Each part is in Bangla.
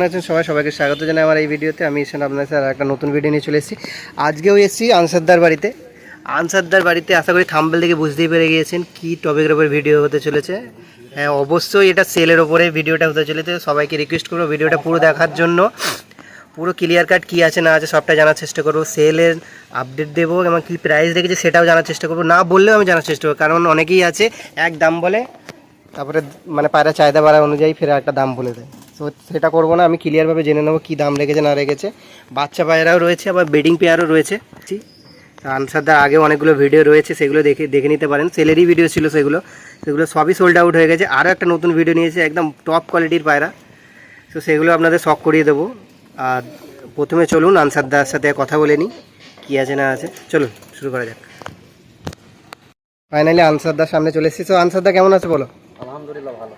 কেমন আছেন সবাই? সবাইকে স্বাগত জানাই আমার এই ভিডিওতে। আমি এসে আপনার সাথে একটা নতুন ভিডিও নিয়ে চলে এসেছি। আজকেও এসেছি আনসারদার বাড়িতে। আনসারদার বাড়িতে আশা করি থাম্বনেল দেখে বুঝতেই পেরে গিয়েছেন কী টপিকের ওপর ভিডিও হতে চলেছে। হ্যাঁ, অবশ্যই এটা সেলের ওপরে ভিডিওটা হতে চলেছে। সবাইকে রিকোয়েস্ট করবো ভিডিওটা পুরো দেখার জন্য। পুরো ক্লিয়ার কাট কী আছে না আছে সবটা জানার চেষ্টা করবো। সেলের আপডেট দেবো এবং কী প্রাইস রেখেছে সেটাও জানার চেষ্টা করবো। না বললেও আমি জানার চেষ্টা করবো, কারণ অনেকেই আছে এক দাম বলে, তারপরে মানে পায়রা চাহিদা বাড়া অনুযায়ী ফের একটা দাম বলে দেয়। তো সেটা করবো না, আমি ক্লিয়ারভাবে জেনে নেবো কী দাম রেখেছে না রেখেছে। বাচ্চা পায়রাও রয়েছে, আবার বেডিং পেয়ারও রয়েছে। আনসারদার আগে অনেকগুলো ভিডিও রয়েছে, সেগুলো দেখে নিতে পারেন। সেলেরই ভিডিও ছিল সেগুলো সবই সোল্ড আউট হয়ে গেছে। আরও একটা নতুন ভিডিও নিয়েছে একদম টপ কোয়ালিটির পায়রা, তো সেগুলো আপনাদের শখ করিয়ে দেবো। আর প্রথমে চলুন আনসারদার সাথে কথা বলে নিই কী আছে না আছে। চলুন শুরু করা যাক। ফাইনালি আনসারদার সামনে চলে এসেছি। তো আনসারদা কেমন আছে বলো? আলহামদুলিল্লাহ ভালো।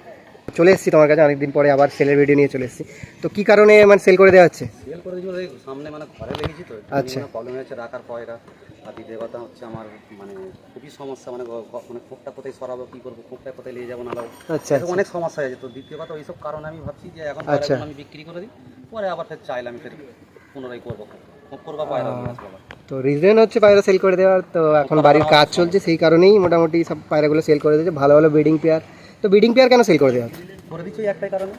চলে এসেছি তোমার কাছে অনেকদিন পরে, আবার সেলের ভিডিও নিয়ে চলে এসেছি। তো কী কারণে মানে সেল করে দেওয়া হচ্ছে? সেল করে দিয়েছিল সামনে মানে ঘরে লেগেছি তো, আচ্ছা, প্রবলেম হয়েছে রাখার পয়রা। আর দ্বিতীয় কথা হচ্ছে আমার মানে খুবই সমস্যা, মানে মানে খোপটা কোথায় সরাবো, কী করবো, খোপটা কোথায় নিয়ে যাবো না যাবো, আচ্ছা, অনেক সমস্যা হয়েছে। তো দ্বিতীয় কথা ওইসব কারণে আমি ভাবছি যে এখন আমি বিক্রি করে দিই, পরে আবার ফের চাইলে আমি ফের পুনরায় করবো করবো পায়রা নিয়ে আসবো। তো রিজন হচ্ছে পায়রা সেল করে দেওয়ার। তো এখন বাড়ির কাজ চলছে, সেই কারণেই মোটামুটি সব পায়রাগুলো সেল করে দিয়েছে। ভালো ভালো ব্রিডিং পেয়ার। তো ব্রিডিং পেয়ার কেন সেল করে দেওয়া হচ্ছে? করে দিচ্ছি একটাই কারণে,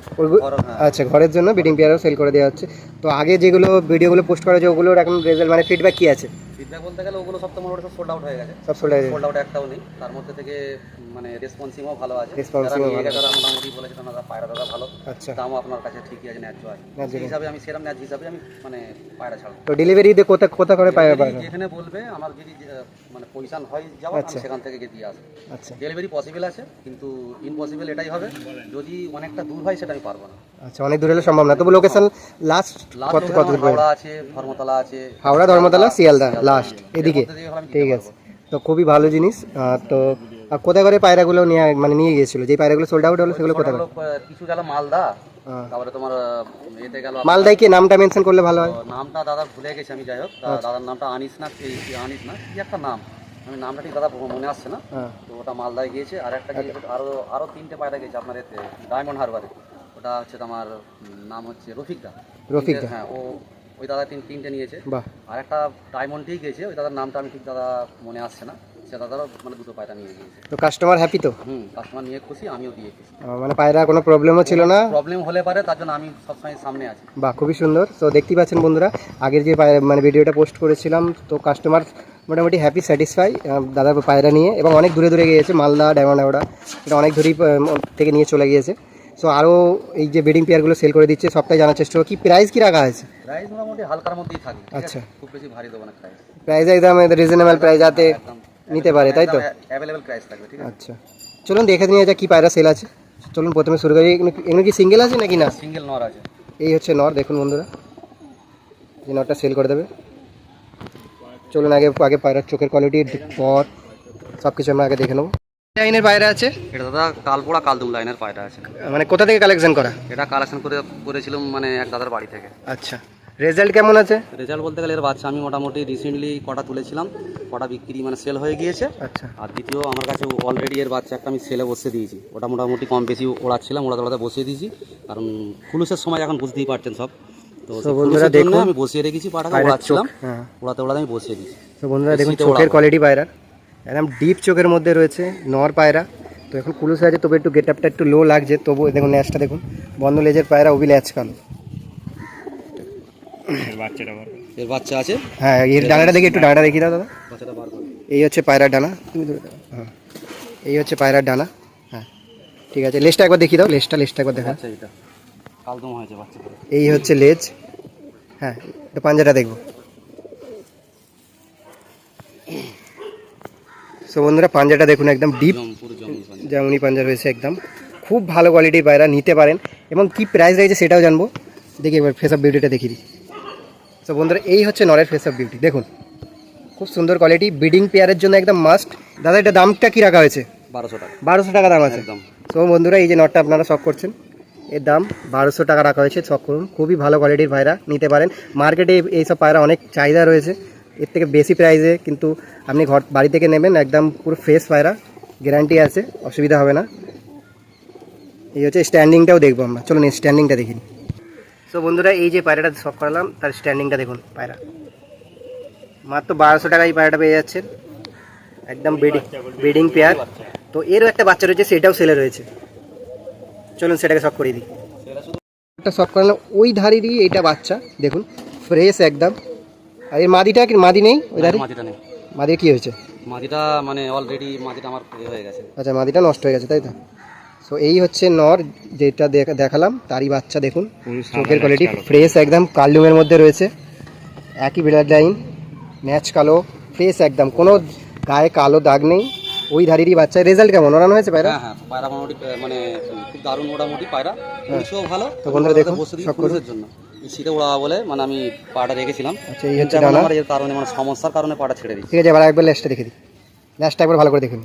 আচ্ছা, ঘরের জন্য ব্রিডিং পেয়ারও সেল করে দেওয়া হচ্ছে। তো আগে যেগুলো ভিডিওগুলো পোস্ট করা হয়েছে ওগুলোর এখন রেজাল্ট মানে ফিডব্যাক কী আছে? ফিডব্যাক বলতে গেলে ওগুলো সব তো মোটামুটি সব সোল্ড আউট হয়ে গেছে, সব সোল্ড আউট একটাও নেই। তার মধ্যে থেকে মানে রেসপন্সিভও ভালো আছে, যারা মোটামুটি বলেছে দাদা পায়রা দাদা ভালো। আচ্ছা, দামও আপনার কাছে ঠিকই আছে, ন্যায্য আছে। সেই হিসাবে আমি সেরকম ন্যায্য হিসাবে আমি মানে পায়রা ছাড়ব। তো ডেলিভারিতে কোথা করে পায়রা যেখানে বলবে আমার যদি মানে পজিশন হয় যাওয়া, আমি সেখান থেকে গিয়ে দিয়ে আসবো। আচ্ছা, ডেলিভারি পসিবল আছে, কিন্তু ইম্পসিবল এটাই হবে যদি অনেকটা দূর হয়, সেটা আমি পারবো না। আচ্ছা, অনেক দূর হলে সম্ভব না। তবু লোকেশন লাস্ট কত হাওড়া আছে, ধর্মতলা আছে, হাওড়া, ধর্মতলা, শিয়ালদা লাস্ট এদিকে। ঠিক আছে, তো খুবই ভালো জিনিস। তো কোথায় করে পায়রাগুলো নিয়ে গিয়েছিল? যে পায়রাগুলো সোল্ড আউট হলো সেগুলো কোথায়? কিছু গেল মালদা, তারপরে তোমার এতে গেল মালদায়। কি নামটা মেনশন করলে ভালো হয়? নামটা দাদা ভুলে গেছি আমি, যাই হোক দাদার নামটা আনিস না কি একটা নাম, আমি নামটা ঠিক দাদা মনে আসছে না। তো ওটা মালদায় গিয়েছে। আর একটা গিয়েছে, আরো তিনটে পায়রা গেছে আপনার এতে ডায়মন্ড হারবারে। ওটা হচ্ছে তোমার নাম হচ্ছে রফিকদা। হ্যাঁ, ওই দাদা তিনটে নিয়েছে। আর একটা ডায়মন্ডেই গেছে, ওই দাদার নামটা আমি ঠিক দাদা মনে আসছে না। সে দাদারও মানে দুটো পায়রা নিয়ে গিয়েছে। তো কাস্টমার হ্যাপি তো? কাস্টমার নিয়ে খুশি, আমিও দিয়ে খুশি। মানে পায়রা কোনো প্রবলেমও ছিল না? প্রবলেম হলে পারে, তার জন্য আমি সবসময় সামনে আছি। বাহ, খুবই সুন্দর। তো দেখতেই পাচ্ছেন বন্ধুরা, আগের যে মানে ভিডিওটা পোস্ট করেছিলাম, তো কাস্টমার মোটামুটি হ্যাপি, স্যাটিসফাই দাদার পায়রা নিয়ে। এবং অনেক দূরে দূরে গিয়েছে, মালদা, ডায়মন্ড হাওড়া, এটা অনেক দূরেই থেকে নিয়ে চলে গিয়েছে। সো আরও এই যে ব্রিডিং পেয়ারগুলো সেল করে দিচ্ছে, সবটাই জানার চেষ্টা করো। কি প্রাইস কি রাখা আছে? প্রাইস মোটামুটি হালকার মধ্যেই থাকে। আচ্ছা, খুব বেশি ভারী দেবো না প্রাইস একদম রিজনেবল প্রাইস, যাতে নিতে পারে, তাই তো? অ্যাভেলেবল প্রাইস থাকবে, ঠিক আছে? আচ্ছা, চলুন দেখে নিয়ে যা কি পায়রা সেল আছে। চলুন প্রথমে শুরু করি। এগুলো কি সিঙ্গেল আছে নাকি না? সিঙ্গেল নর আছে। এই হচ্ছে নর, দেখুন বন্ধুরা, এই নরটা সেল করে দেবে। চলুন আগে পায়রার চোখের কোয়ালিটির পর সব কিছু আমরা আগে দেখে নেবো। লাইনের পায়রা আছে এটা দাদা, কালপোড়া কালদুম লাইনের পায়রা আছে। মানে কোথা থেকে কালেকশন করা? এটা কালেকশন করেছিলাম মানে এক দাদার বাড়ি থেকে। আচ্ছা, রেজাল্ট কেমন আছে? রেজাল্ট বলতে গেলে এর বাচ্চা আমি মোটামুটি রিসেন্টলি কটা তুলেছিলাম, কটা বিক্রি মানে সেল হয়ে গিয়েছে। আচ্ছা, আর দ্বিতীয় আমার কাছে অলরেডি এর বাচ্চা একটা আমি সেলে বসিয়ে দিয়েছি। ওটা মোটামুটি কম বেশি ওড়াচ্ছিলাম, ওড়াতে বসিয়ে দিয়েছি, কারণ ফুলুসের সময় এখন বুঝতেই পারছেন সব। তো বন্ধুরা দেখুন, আমি বসিয়ে রেখেছি পাটাকে, ওড়াচ্ছিলাম, ওড়াতে আমি বসিয়ে দিয়েছি। তো বন্ধুরা দেখুন চোখের কোয়ালিটি পায়রা একদম ডিপ চোখের মধ্যে রয়েছে, নর পায়রা। তো এখন কুলুসে আছে, তবে একটু গেট আপটা একটু লো লাগছে, তবু দেখুন ন্যাচটা দেখুন, বন্ধ লেজের পায়রা, ওবি ল্যাচ কালো। এর বাচ্চা আছে। হ্যাঁ, এর ডানাটা দেখি, একটু ডানাটা দেখি দাও দাদা। এই হচ্ছে পায়রার ডানা, হ্যাঁ, এই হচ্ছে পায়রার ডানা। হ্যাঁ, ঠিক আছে, লেজটা একবার দেখিয়ে দাও, লেজটা একবার দেখা। এই হচ্ছে লেজ। হ্যাঁ, এটা পাঞ্জাটা দেখবো। সো বন্ধুরা পাঞ্জাটা দেখুন, একদম ডিপ যেমনই পাঞ্জা রয়েছে, একদম খুব ভালো কোয়ালিটির পায়রা, নিতে পারেন। এবং কি প্রাইস রয়েছে সেটাও জানবো। দেখি এবার ফেস অফ বিউটিটা দেখিয়ে দিই। সো বন্ধুরা এই হচ্ছে নরের ফেস অফ বিউটি, দেখুন খুব সুন্দর কোয়ালিটি, ব্রিডিং পেয়ারের জন্য একদম মাস্ট। দাদা এটা দামটা কি রাখা হয়েছে? 1200 টাকা। 1200 টাকা দাম আছে। সো বন্ধুরা এই যে নটটা আপনারা শখ করছেন, এর দাম 1200 টাকা রাখা হয়েছে, শখ করুন। খুবই ভালো কোয়ালিটির পায়রা, নিতে পারেন। মার্কেটে এইসব পায়রা অনেক চাহিদা রয়েছে, এর থেকে বেশি প্রাইসে, কিন্তু আপনি বাড়ি থেকে নেবেন, একদম পুরো ফ্রেশ পায়রা, গ্যারান্টি আছে, অসুবিধা হবে না। এই হচ্ছে স্ট্যান্ডিংটাও দেখবো আমরা, চলুন স্ট্যান্ডিংটা দেখিনি। তো বন্ধুরা এই যে পায়রাটা শখ করালাম তার স্ট্যান্ডিংটা দেখুন, পায়রা মাত্র 1200 টাকায় এই পায়রাটা পেয়ে যাচ্ছেন, একদম ব্রিডিং পেয়ার। তো এরও একটা বাচ্চা রয়েছে, সেটাও সেলে রয়েছে, চলুন সেটাকে শখ করিয়ে দিই। একটা শখ করালাম ওই ধারেরই, এইটা বাচ্চা দেখুন ফ্রেশ একদম। আর এর মাদিটা কি মাদি নেই? ওই ধারে মাদিটা নেই, মাদির কি হয়েছে? মাদিটা মানে অলরেডি মাদিটা আমার হয়ে গেছে। আচ্ছা মাদিটা নষ্ট হয়ে গেছে তাই তো। সো এই হচ্ছে নর, যেটা দেখালাম তারই বাচ্চা দেখুন, চোখের কোয়ালিটি ফ্রেশ একদম, কালডুমের মধ্যে রয়েছে, একই ব্লাড লাইন, ম্যাচ কালো, ফ্রেশ একদম, কোনো গায়ে কালো দাগ নেই। ওই ধারেরই বাচ্চা। রেজাল্ট কেমন ওড়ানো হয়েছে পায়রা? হ্যাঁ হ্যাঁ, পায়রা মোটামুটি মানে খুব দারুণ মোটামুটি পায়রা, পুলিশও ভালো। তো বন্ধুরা দেখুন শখ করুন। পুলিশের জন্য এই শীতে উড়াবা বলে মানে আমি পাটা রেখেছিলাম। আচ্ছা এই হচ্ছে ডানা, আমার এর কারণে মানে সমস্যার কারণে পাটা ছেড়ে দিচ্ছি। ঠিক আছে এবার একবার ল্যাশটা দেখে দিই, ল্যাশটা একবার ভালো করে দেখুন,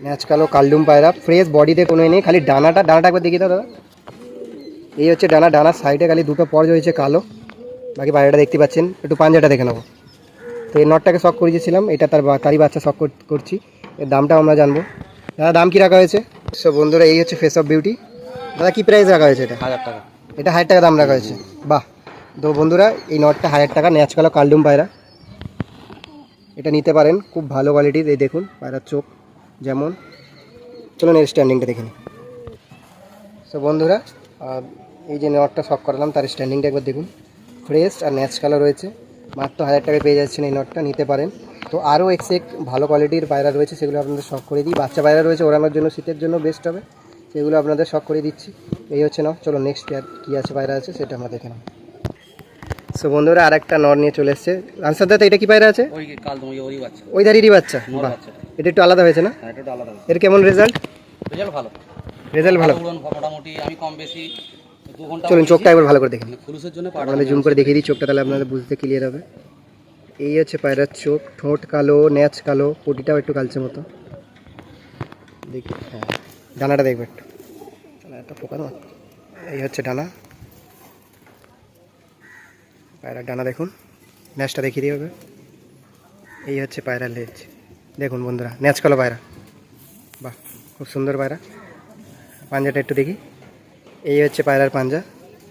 ম্যাচ কালো কালডুম পায়রা, ফ্রেশ বডিতে কোনো নেই, খালি ডানাটা একবার দেখিয়ে দাও দাদা। এই হচ্ছে ডানার সাইডে খালি দুটো পর্জ হয়েছে কালো, বাকি পায়রাটা দেখতে পাচ্ছেন। একটু পাঞ্জাটা দেখে নেবো। তো এই নটটাকে শখ করিয়েছিলাম, এটা তারই বাচ্চা শখ করছি। এর দামটাও আমরা জানবো। দাদা দাম কি রাখা হয়েছে? সো বন্ধুরা এই হচ্ছে ফেস অফ বিউটি। দাদা কি প্রাইস রাখা হয়েছে? এটা 1000 টাকা। এটা 1000 টাকা দাম রাখা হয়েছে। বাহ। তো বন্ধুরা এই নটটা 1000 টাকা, ন্যাচ কালো কালডুম পায়রা, এটা নিতে পারেন, খুব ভালো কোয়ালিটির। এই দেখুন পায়রার চোখ যেমন। চলুন এর স্ট্যান্ডিংটা দেখে নিই। সো বন্ধুরা এই যে নটটা শখ করালাম তার স্ট্যান্ডিংটা একবার দেখুন, ফ্রেশ আর ন্যাচ কালো রয়েছে, মাত্র 1000 টাকায় পেয়ে যাচ্ছেন এই নটটা, নিতে পারেন। তো আরও ভালো কোয়ালিটির পায়রা রয়েছে, সেগুলো আপনাদের শখ করে দিই। বাচ্চা পায়রা রয়েছে ওড়ানোর জন্য, শীতের জন্য বেস্ট হবে, সেগুলো আপনাদের শখ করে দিচ্ছি। এই হচ্ছে নট। চলো নেক্সট পেয়ার কী আছে পায়রা আছে সেটা আমরা দেখে নাও। সো বন্ধুরা আর একটা নর নিয়ে চলে এসছে। আনসার দাদা এটা কি পায়রা আছে? ওই কালদম ওই বাচ্চা, ওই ধারেরই বাচ্চা। বাহ, এটা একটু আলাদা হয়েছে না? হ্যাঁ এটা আলাদা। এর কেমন রেজাল্ট? রেজাল্ট ভালো, রেজাল্ট ভালো। মোটামুটি আমি কম বেশি 2 ঘন্টা। চলুন চোখটা একবার ভালো করে দেখুন, পুলিশের জন্য আপনাদের জুম করে দেখিয়ে দিই চোখটা, তাহলে আপনাদের বুঝতে ক্লিয়ার হবে। এই হচ্ছে পায়রার চোখ, ঠোঁট কালো, ন্যাচ কালো, পটিটাও একটু কালচে মতো দেখি। হ্যাঁ ডানাটা দেখবে একটু, একটা ফোকাস। এই হচ্ছে ডানা, পায়রার ডানা দেখুন, ন্যাচটা দেখিয়ে দিয়ে হবে। এই হচ্ছে পায়রার লেজ দেখুন বন্ধুরা, ন্যাচ কালো পায়রা, বাহ খুব সুন্দর পায়রা। পাঞ্জাটা একটু দেখি। এই হচ্ছে পায়রার পাঞ্জা,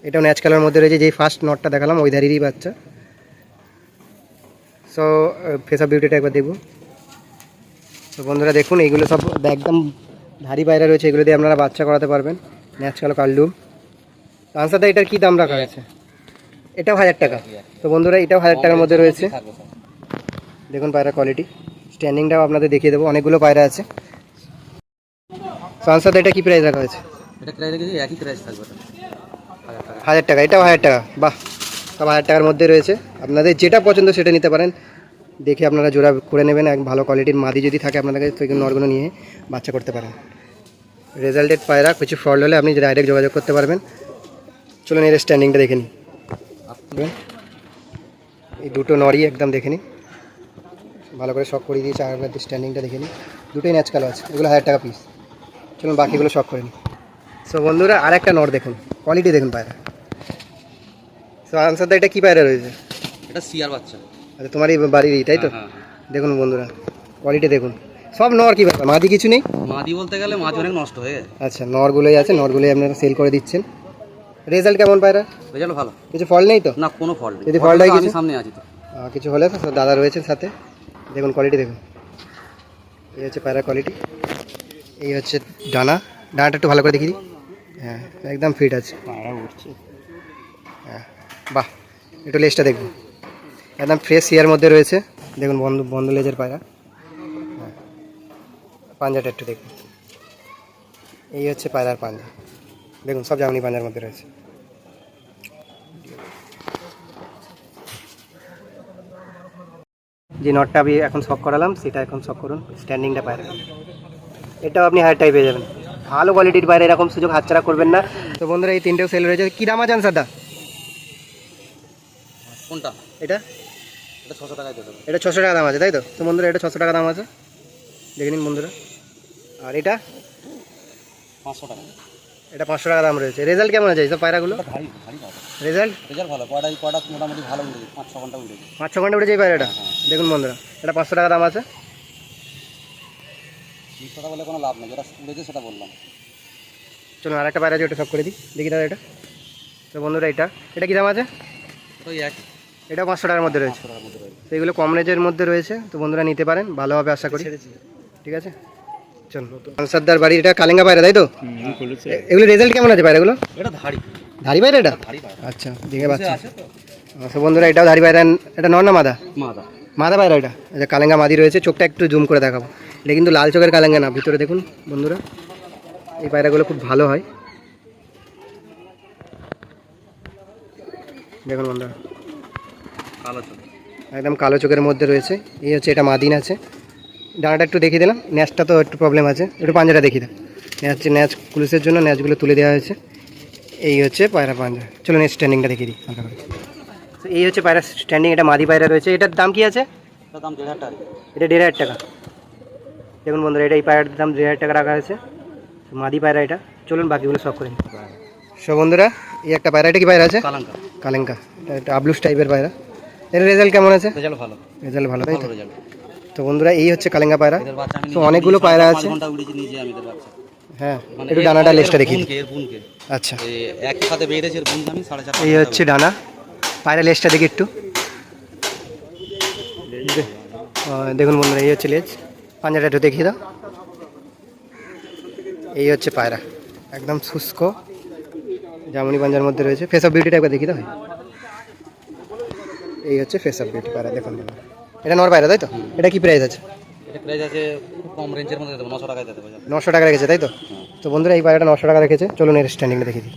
এটাও ন্যাচ কালার মধ্যে রয়েছে, যেই ফার্স্ট নটটা দেখালাম ওই ধারেরই বাচ্চা। সো ফেস অফ বিউটিটা একবার দেখব। তো বন্ধুরা দেখুন এইগুলো সব একদম ধারি পায়রা রয়েছে, এগুলো দিয়ে আপনারা বাচ্চা করাতে পারবেন, ন্যাচ কালো কালডুম। তো আনসার দা এটার কী দাম রাখা হয়েছে? এটাও 1000 টাকা। তো বন্ধুরা এটাও 1000 টাকার মধ্যে রয়েছে। দেখুন পায়রা কোয়ালিটি, স্ট্যান্ডিংটাও আপনাদের দেখিয়ে দেবো, অনেকগুলো পায়রা আছে। তো আনসার দা এটা কী প্রাইস রাখা হয়েছে? এটা প্রাইস রেখেছি একই প্রাইস থাকবে, 1000 টাকা। এটাও 1000 টাকা। বাহ, সব 1000 টাকার মধ্যে রয়েছে, আপনাদের যেটা পছন্দ সেটা নিতে পারেন। দেখে আপনারা জোড়া করে নেবেন, এক ভালো কোয়ালিটির মাদি যদি থাকে আপনাদের কাছে, তো নরগুলো নিয়ে বাচ্চা করতে পারেন। রেজাল্টেড পায়রা, কিছু ফল্ট হলে আপনি ডাইরেক্ট যোগাযোগ করতে পারবেন। চলুন এর স্ট্যান্ডিংটা দেখে নিই। এই দুটো নরই একদম দেখে নিই, ভালো করে শখ করে দিয়েছে। আর স্ট্যান্ডিংটা দেখে নিই, দুটোই ন্যাচ কালো আছে, এগুলো 1000 টাকা পিস। চলুন বাকিগুলো শখ করে নিই। সো বন্ধুরা আর একটা নর দেখুন, কোয়ালিটি দেখুন পায়রা। সো আনসার দা এটা কী পায়রা রয়েছে? এটা সিয়ার বাচ্চা। আচ্ছা তোমার এই বাড়িরই তাই তো? হ্যাঁ। দেখুন বন্ধুরা কোয়ালিটি দেখুন, সব নর কি ব্যাপার, মাদি কিছু নেই? মাদি বলতে গেলে মাদি অনেক নষ্ট হয়ে গেছে। আচ্ছা নরগুলোই আছে, নরগুলোই আপনারা সেল করে দিচ্ছেন। রেজাল্ট কেমন পায়রা? রেজাল্ট ভালো, কিছু ফল্ট নেই তো? না কোনো ফল্ট নেই। যদি ফল্ট হয় আমি কিছু সামনে আছি তো। কিছু হলে তো দাদা রয়েছেন সাথে। দেখুন কোয়ালিটি দেখুন, এই হচ্ছে পায়রা কোয়ালিটি। এই হচ্ছে ডানাটা একটু ভালো করে দেখিয়ে দিই। হ্যাঁ একদম ফিট আছে, হ্যাঁ বাহ। একটু লেজটা দেখুন, একদম ফ্রেশ ইয়ার মধ্যে রয়েছে। দেখুন বন্ধ লেজের পায়রা। হ্যাঁ পাঞ্জাটা একটু দেখুন, এই হচ্ছে পায়রার পাঞ্জা দেখুন, সব জামনি পাঞ্জার মধ্যে রয়েছে। যে নটটা আমি এখন শখ করালাম সেটা এখন শখ করুন, স্ট্যান্ডিংটা পায়রা, এটাও আপনি 1000 টাকায় পেয়ে যাবেন। ভালো কোয়ালিটির পায়রা, এরকম সুযোগ হাতছাড়া করবেন না। তো বন্ধুরা এই তিনটেও সেল রয়েছে। কী দাম আছে আনসারদা? কোনটা? এটা 600 টাকায় দেবো। এটা 600 টাকা দাম আছে তাই তো? তো বন্ধুরা এটা 600 টাকা দাম আছে, দেখে নিন বন্ধুরা। আর এটা 500 টাকা। এটা 500 টাকা দাম রয়েছে। রেজাল্ট কেমন আছে এইসব পায়রাগুলো? ভারী ভারী পাবে। রেজাল্ট ভালো, কটা মোটামুটি ভালো উঠেছে, 5-6 ঘন্টা উঠেছে। 5-6 ঘন্টা উঠেছে এই পায়রাটা। দেখুন বন্ধুরা এটা 500 টাকা দাম আছে। 20 টাকা বলে কোনো লাভ নেই, যেটা উঠেছে সেটা বললাম। চলুন আর একটা পায়রা আছে, ওটা সব করে দিই, দেখি দাদা এটা। তো তো বন্ধুরা এটা এটা কী দাম আছে? ওই এক এটা 500 টাকার মধ্যে রয়েছে। 500 টাকার মধ্যে রয়েছে। তো এগুলো কম রেঞ্জের মধ্যে রয়েছে, তো বন্ধুরা নিতে পারেন, ভালো হবে আশা করি। ঠিক আছে, চলো। আনসারদার বাড়ি, এটা কালেঙ্গা পায়রা তাই তো? এগুলো রেজাল্ট কেমন আছে পায়রাগুলো? এটা ধাড়ি ধারি পায়রা এটা? ধাড়ি পায়রা আচ্ছা, দেখে বাচ্চা। আছে তো আচ্ছা বন্ধুরা, এটাও ধারি পায়রা। এটা নর না মাদা? মাদা। মাদা পায়রা এটা। আচ্ছা, কালেঙ্গা মাদি রয়েছে। চোখটা একটু জুম করে দেখাবো। এটা কিন্তু লাল চোখের কালেঙ্গা না, ভিতরে দেখুন বন্ধুরা। এই পায়রাগুলো খুব ভালো হয়, দেখুন বন্ধুরা, কালো চোখ। একদম কালো চোখের মধ্যে রয়েছে। এই হচ্ছে এটা মাদিন আছে। ডানাটা একটু দেখিয়ে দিলাম, ন্যাচটা তো একটু প্রবলেম আছে, একটু পাঞ্জাটা দেখিয়ে দাও। ন্যাচ পুলিশের জন্য ন্যাচগুলো তুলে দেওয়া হয়েছে। এই হচ্ছে পায়রা পাঞ্জা। চলো নেক্সট স্ট্যান্ডিংটা দেখিয়ে দিই হালকা করে। তো এই হচ্ছে পায়রা স্ট্যান্ডিং, এটা মাদি পায়রা রয়েছে। এটার দাম কি আছে? এটার দাম 1500 টাকা। এটা 1500 টাকা। দেখুন বন্ধুরা, এটা এই পায়রাটার দাম 1500 টাকা রাখা হয়েছে, মাদি পায়রা এটা। চলুন বাকিগুলো সব করে নিই। সো বন্ধুরা, এই একটা পায়রা, এটা কি পায়রা আছে? কালাঙ্কা। কালেঙ্কা। এটা আবলুস টাইপের পায়রা। এর রেজাল্ট কেমন আছে? রেজাল্ট ভালো। রেজাল্ট ভালো, তাই তো? ভালো রেজাল্ট। তো বন্ধুরা, এই হচ্ছে কালেঙ্গা পায়রা। এদের বাচ্চা আমি তো অনেকগুলো পায়রা আছে। 5 ঘন্টা উড়িয়েছি নিজে আমি এদের বাচ্চা। হ্যাঁ, মানে একটু ডানাটা লেজটা দেখি। এর বুনকে আচ্ছা, এই একই সাথে বেরিয়েছে এর বুনকে আমি 4.5 এই হচ্ছে ডানা। পায়রা লেজটা দেখি একটু। দেখুন বন্ধুরা, এই হচ্ছে লেজ। পাঞ্জাটা একটু দেখিয়ে দাও। এই হচ্ছে পায়রা, একদম শুষ্ক জামুনি পাঞ্জার মধ্যে রয়েছে। ফেস অফ বিউটিটা একবার দেখি দাও। এই হচ্ছে ফেস অফ বিউটি পায়রা, দেখুন বন্ধুরা। এটা নর পায়রা তাই তো? এটা কি প্রাইস আছে? এটা প্রাইস আছে খুব কম রেঞ্জের মধ্যে দেবো, 900 টাকায় দিতে পারবো। 900 টাকা রেখেছে তাই তো? তো বন্ধুরা, এই পায়রাটা 900 টাকা রেখেছে। চলুন এর স্ট্যান্ডিংটা দেখে দিই।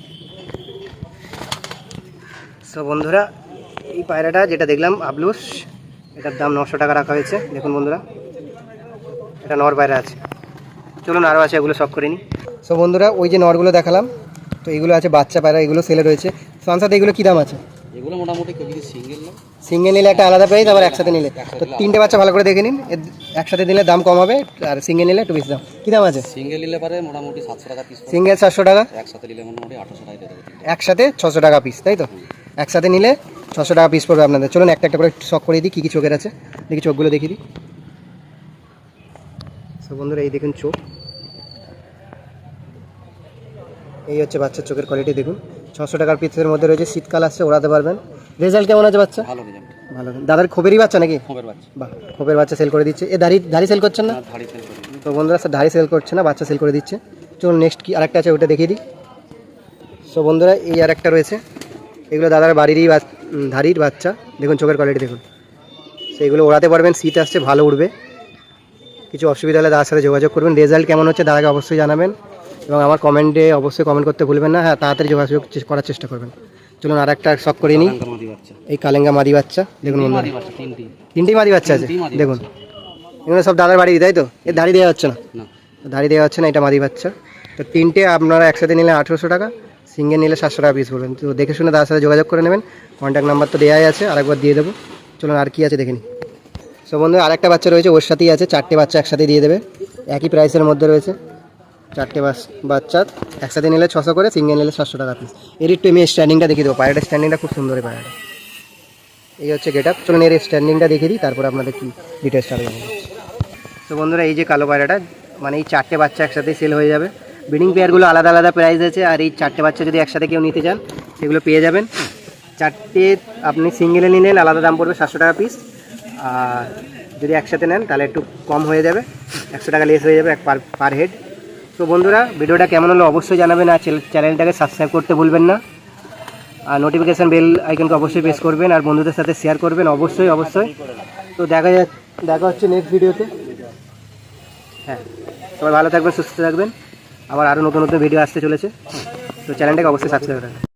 সো বন্ধুরা, এই পায়রাটা যেটা দেখলাম আবলুস, এটার দাম 900 টাকা রাখা হয়েছে। দেখুন বন্ধুরা, এটা নর পায়রা আছে। চলুন আরও আছে, এগুলো সব করে নিই। সো বন্ধুরা, ওই যে নরগুলো দেখালাম, তো এইগুলো আছে বাচ্চা পায়রা, এগুলো সেলে রয়েছে। সানসাতে এগুলো কী দাম আছে? এগুলো মোটামুটি কেউ যদি সিঙ্গেল না, সিঙ্গেল নিলে একটা আলাদা প্রাইস, আবার একসাথে নিলে তো 3টে বাচ্চা ভালো করে দেখে নিন। একসাথে নিলে দাম কম হবে, আর সিঙ্গেল নিলে একটু বেশি দাম। কী দাম আছে? সিঙ্গেল নিলে পারে মোটামুটি 700 টাকা পিস, সিঙ্গেল 700 টাকা, একসাথে নিলে মোটামুটি 800 টাকা দিয়ে দেবো। একসাথে 600 টাকা পিস তাই তো? একসাথে নিলে 600 টাকা পিস পড়বে আপনাদের। চলুন একটা একটা করে শখ করে দিই, কী কী চোখের আছে দেখি, চোখগুলো দেখিয়ে দিই। সো বন্ধুরা, এই দেখুন চোখ। এই হচ্ছে বাচ্চার চোখের কোয়ালিটি দেখুন। 600 টাকার পিসের মধ্যে রয়েছে। শীতকাল আসছে, ওড়াতে পারবেন। রেজাল্ট কেমন আছে বাচ্চা? ভালো রেজাল্ট। ভালো। দাদার খোপেরই বাচ্চা নাকি? খোপের বাচ্চা। বাহ, খোপের বাচ্চা সেল করে দিচ্ছে। এ ধাড়ি সেল করছেন না? ধাড়ি সেল করি। তো বন্ধুরা, স্যার ধাড়ি সেল করছে না, বাচ্চা সেল করে দিচ্ছে। চলুন নেক্সট কি আরেকটা আছে, ওটা দেখিয়ে দিই। সো বন্ধুরা, এই আরেকটা রয়েছে। এগুলো দাদার বাড়িরই ধাড়ির বাচ্চা। দেখুন চোখের কোয়ালিটি দেখুন। সেইগুলো ওড়াতে পারবেন, শীত আসছে, ভালো উঠবে। কিছু অসুবিধা হলে দাদার সাথে যোগাযোগ করবেন। রেজাল্ট কেমন হচ্ছে দাদাকে অবশ্যই জানাবেন, এবং আমার কমেন্টে অবশ্যই কমেন্ট করতে ভুলবেন না। হ্যাঁ, তাড়াতাড়ি যোগাযোগ করার চেষ্টা করবেন। চলুন আর একটা শখ করে নিই। কালাঙ্কা মাদি বাচ্চা। এই কালেঙ্গা মাদি বাচ্চা দেখুন বন্ধুরা, মাদি বাচ্চা তিনটি। তিনটেই মাদি বাচ্চা আছে। তিনটেই মাদি দেখুন, এগুলো সব দাদার বাড়ি তাই তো? এর ধাড়ি দেওয়া হচ্ছে না? না, ধাড়ি দেওয়া হচ্ছে না, এটা মাদি বাচ্চা। তো তিনটে আপনারা একসাথে নিলে 1800 টাকা, সিঙ্গেল নিলে 700 টাকা পিস পড়বেন। তো দেখে শুনে দাদার সাথে যোগাযোগ করে নেবেন। কন্ট্যাক্ট নাম্বার তো দেওয়াই আছে, আরেকবার দিয়ে দেবো। চলুন আর কি আছে দেখে নিই। সো বন্ধু, আরেকটা বাচ্চা রয়েছে, ওর সাথেই আছে। 4টে বাচ্চা একসাথে দিয়ে দেবে, একই প্রাইসের মধ্যে রয়েছে। 4টে বাচ্চা একসাথে নিলে 600 করে, সিঙ্গেল নিলে 700 টাকা পিস। এর একটু আমি স্ট্যান্ডিংটা দেখিয়ে দেবো। পায়রাটার স্ট্যান্ডিংটা খুব সুন্দর, এই পায়রাটা। এই হচ্ছে গেট আপ। চলুন এর স্ট্যান্ডিংটা দেখিয়ে দিই, তারপর আপনাদের কি ডিটেলসটা জানাবো। তো বন্ধুরা, এই যে কালো পায়রাটা, মানে এই 4টে বাচ্চা একসাথেই সেল হয়ে যাবে। ব্রিডিং পেয়ারগুলো আলাদা আলাদা প্রাইস আছে, আর এই 4টে বাচ্চা যদি একসাথে কেউ নিতে চান সেগুলো পেয়ে যাবেন। 4টে আপনি সিঙ্গেলে নিলেন আলাদা দাম পড়বে 700 টাকা পিস, আর যদি একসাথে নেন তাহলে একটু কম হয়ে যাবে, 100 টাকা লেস হয়ে যাবে পার হেড। তো বন্ধুরা, ভিডিওটা কেমন হলো অবশ্যই জানাবেন, আর চ্যানেলটাকে সাবস্ক্রাইব করতে ভুলবেন না, আর নোটিফিকেশান বেল আইকনকে অবশ্যই প্রেস করবেন, আর বন্ধুদের সাথে শেয়ার করবেন অবশ্যই অবশ্যই। তো দেখা হচ্ছে নেক্সট ভিডিওতে। হ্যাঁ, সবাই ভালো থাকবেন, সুস্থ থাকবেন। আবার আরও নতুন নতুন ভিডিও আসতে চলেছে, তো চ্যানেলটাকে অবশ্যই সাবস্ক্রাইব করবেন।